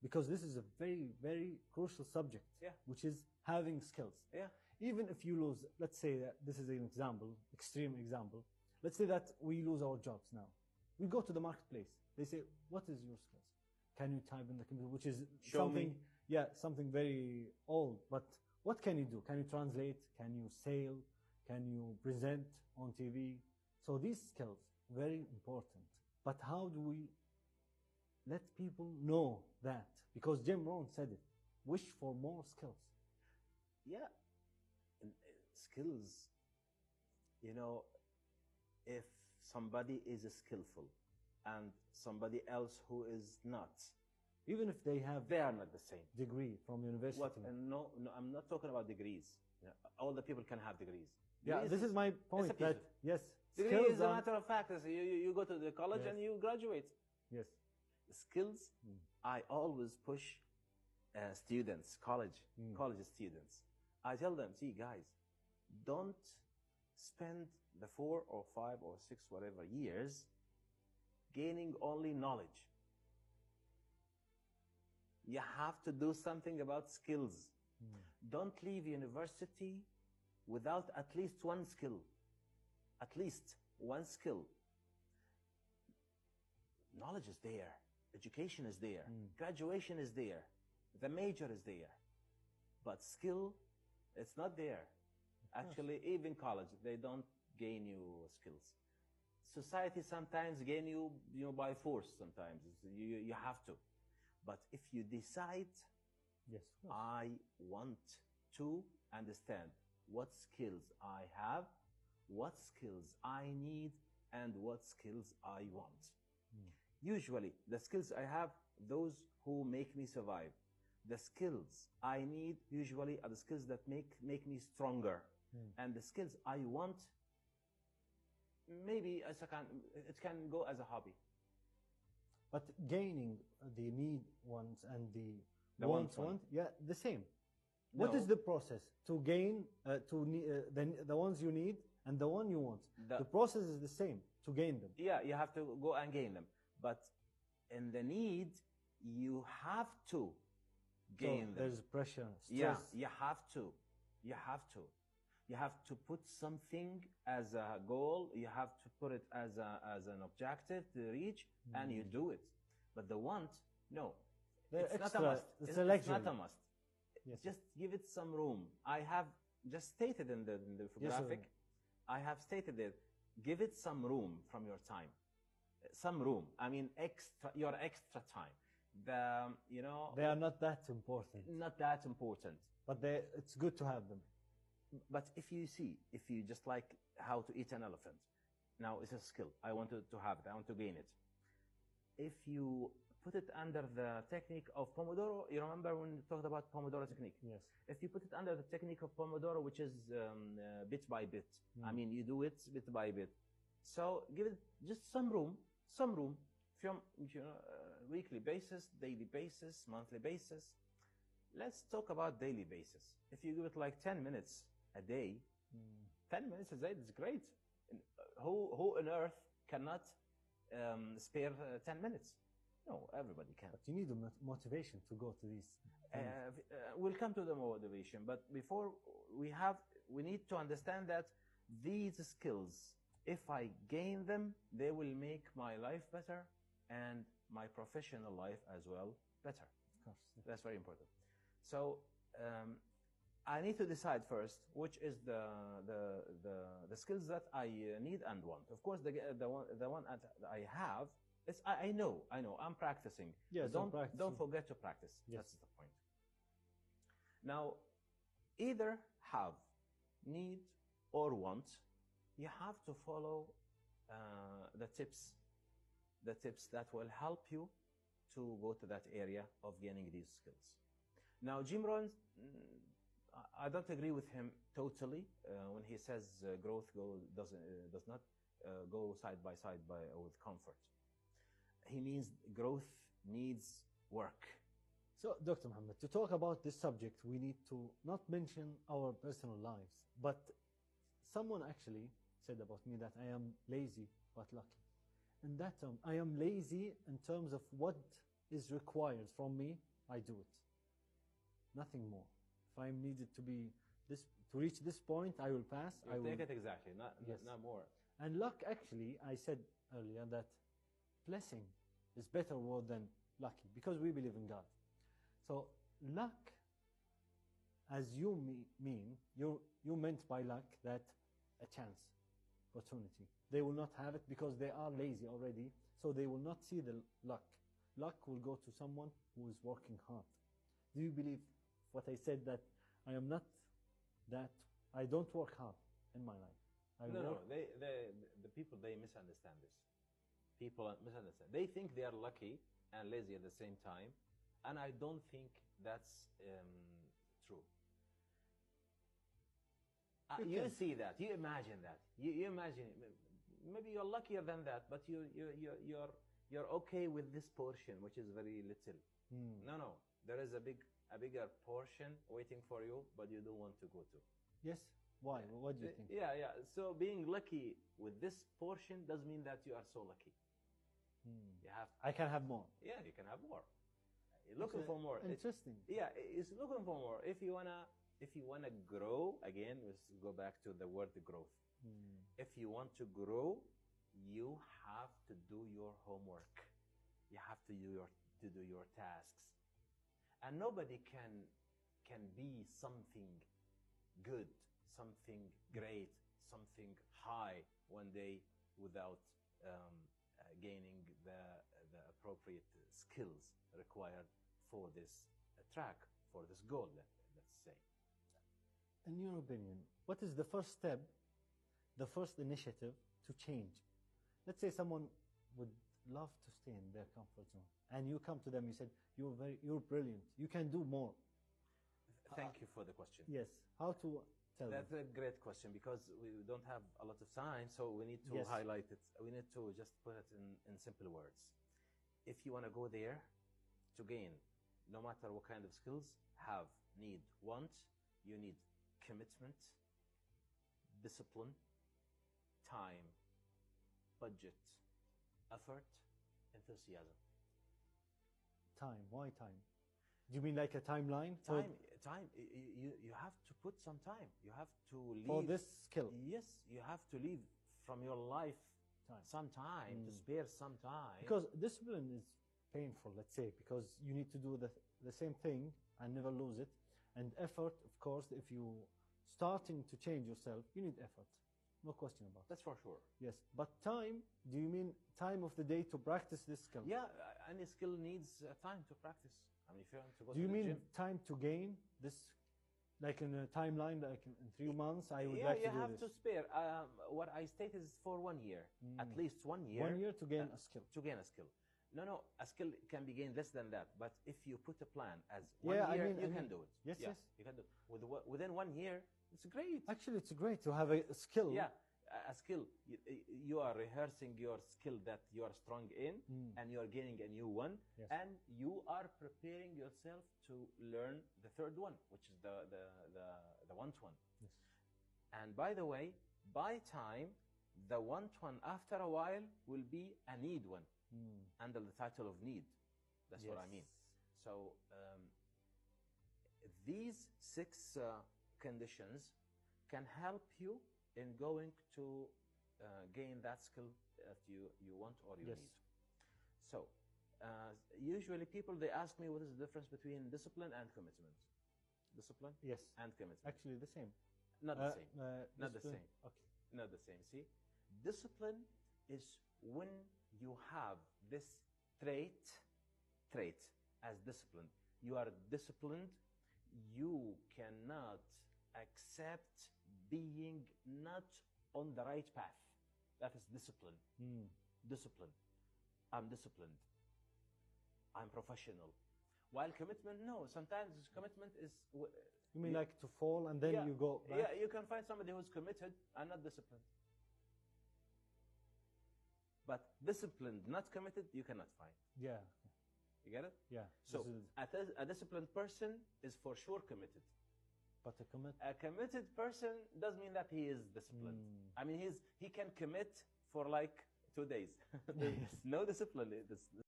because this is a very, very crucial subject, Yeah. which is having skills. Yeah. Even if you lose, let's say that this is an example, extreme example. Let's say that we lose our jobs now. We go to the marketplace. They say, what is your skills? Can you type in the computer? Which is Show me. something very old. But what can you do? Can you translate? Can you sail? Can you present on TV? So these skills, very important. But how do we let people know that? Because Jim Rohn said it, wish for more skills. Yeah. Skills, you know, if somebody is skillful and somebody else who is not, Even if they have they are not the same. degree from university. What? No, I'm not talking about degrees. You know, all the people can have degrees. Yeah, Degrees this is my point. piece of- That yes, Degree skills is a are- matter of fact. You go to the college Yes. and you graduate. Yes. Skills, I always push students, college students. I tell them, see guys, don't spend the 4 or 5 or 6 whatever years gaining only knowledge. You have to do something about skills. Don't leave university without at least one skill. At least one skill. Knowledge is there. Education is there. Graduation is there. The major is there. But skill, it's not there. Actually, even college, they don't gain you skills. Society sometimes gain you, by force sometimes. You have to. But if you decide, Yes. of course. I want to understand what skills I have, what skills I need, and what skills I want. Usually, the skills I have, those who make me survive. The skills I need usually are the skills that make me stronger. And the skills I want, maybe it can go as a hobby. But gaining the need ones and the The wants want one. one, yeah, the same. What No. is the process to gain the ones you need and the one you want? The- The process is the same to gain them. Yeah, you have to go and gain them. But in the need, you have to gain So them. there's pressure, Yeah, stress. you have to. You have to. You have to put something as a goal. You have to put it as an objective to reach, and you do it. But the want, no. They're It's not extra, a must. it's It's a not luxury. a must. Yes. Just give it some room. I have just stated in the infographic, I have stated it. Give it some room from your time. Some room. I mean, your extra time. They are not that important, Not that important. but it's good to have them. But if you just like how to eat an elephant, now it's a skill. I want to have it. I want to gain it. If you put it under the technique of Pomodoro, you remember when we talked about Pomodoro technique? Yes. If you put it under the technique of Pomodoro, which is bit by bit, I mean, you do it bit by bit. So give it just some room from weekly basis, daily basis, monthly basis. Let's talk about daily basis. If you give it like 10 minutes a day, 10 minutes a day is great. Who on earth cannot spare 10 minutes? No, everybody can. But you need the motivation to go to these. We'll come to the motivation, but before we need to understand that these skills, if I gain them, they will make my life better and my professional life as well better. Of course. That's very important. So I need to decide first which is the skills that I need and want. Of course, the one that I have. I know, I'm practicing. Yes, But I'm practicing. don't forget to practice. Yes. That's the point. Now, either have, need, or want, you have to follow the tips that will help you to go to that area of gaining these skills. Now, Jim Rohn, I don't agree with him totally when he says growth does not go side by side with comfort. He means growth needs work. So, Dr. Muhammad, to talk about this subject, we need to not mention our personal lives, but someone actually said about me that I am lazy but lucky. And that I am lazy in terms of what is required from me I do it. Nothing more. If I'm needed to be this to reach this point, I will pass. You I will take it exactly, Yes. not more. And luck, actually, I said earlier that blessing is better word than lucky because we believe in God. So luck, as you mean, you meant by luck that a chance, opportunity. They will not have it because they are lazy already, so they will not see the luck. Luck will go to someone who is working hard. Do you believe what I said, that I am not, that I don't work hard in my life? No. The people, they misunderstand this. People misunderstand. They think they are lucky and lazy at the same time, and I don't think that's true. You see that, you imagine that, you imagine maybe you're luckier than that, but you're okay with this portion, which is very little. No, there is a bigger portion waiting for you, but you don't want to go to. Yes. Why? What do you think? Yeah. So being lucky with this portion doesn't mean that you are so lucky. You have. I can have more. Yeah, you can have more. You're looking for more. Interesting. It's looking for more. If you wanna grow, again, let's go back to the word growth. If you want to grow, you have to do your homework. You have to do your tasks. And nobody can be something good, something great, something high one day without gaining the appropriate skills required for this track, for this goal, let's say. In your opinion, what is the first step, the first initiative to change? Let's say someone would love to stay in their comfort zone, and you come to them, you said, you're brilliant, you can do more. Thank you for the question. Yes. How to tell That's them? a great question, because we don't have a lot of time, so we need to Yes. highlight it. We need to just put it in simple words. If you want to go there to gain, no matter what kind of skills, want, you need commitment, discipline, time, budget, effort, enthusiasm. Time. Why time? Do you mean like a timeline? Time. You have to put some time. You have to leave For this skill. Yes, you have to leave from your life Time. some time, to spare some time. Because discipline is painful, let's say, because you need to do the same thing and never lose it. And effort, of course, if you starting to change yourself, you need effort. No question about it. That's for sure. Yes. But time, do you mean time of the day to practice this skill? Yeah, any skill needs time to practice. I mean, if you want to go Do to you the mean gym, time to gain this, like in a timeline, like in 3 months, I would yeah, like to you do have this? to spare. What I stated is for 1 year, at least 1 year. 1 year to gain a skill. To gain a skill. No, a skill can be gained less than that. But if you put a plan as 1 Yeah, year, I mean- you I can mean- do it. Yes, Yeah, yes. you can do it. Within 1 year, it's great. Actually, it's great to have a skill. Yeah, a skill. You are rehearsing your skill that you are strong in, and you are gaining a new one, Yes. and you are preparing yourself to learn the third one, which is the want one. Yes. And by the way, by time, the want one after a while will be a need one, under the title of need. That's what I Yes. mean. So these 6 conditions can help you in going to gain that skill that you want or you Yes. need. So usually people, they ask me, what is the difference between discipline and commitment? Discipline Yes. and commitment. Actually, the same. Not the same. Not the discipline- same. Okay. Not the same. See, discipline is when you have this trait as discipline. You are disciplined. You cannot accept being not on the right path. That is discipline. Discipline. I'm disciplined. I'm professional. While commitment, no. Sometimes commitment is. You mean like to fall and then Yeah, you go back? Yeah, you can find somebody who's committed and not disciplined. But disciplined, not committed, you cannot find. Yeah. You get it? Yeah. So This is- a disciplined person is for sure committed. but a commit. A committed person doesn't mean that he is disciplined. I mean, he can commit for like 2 days. Yes. No discipline.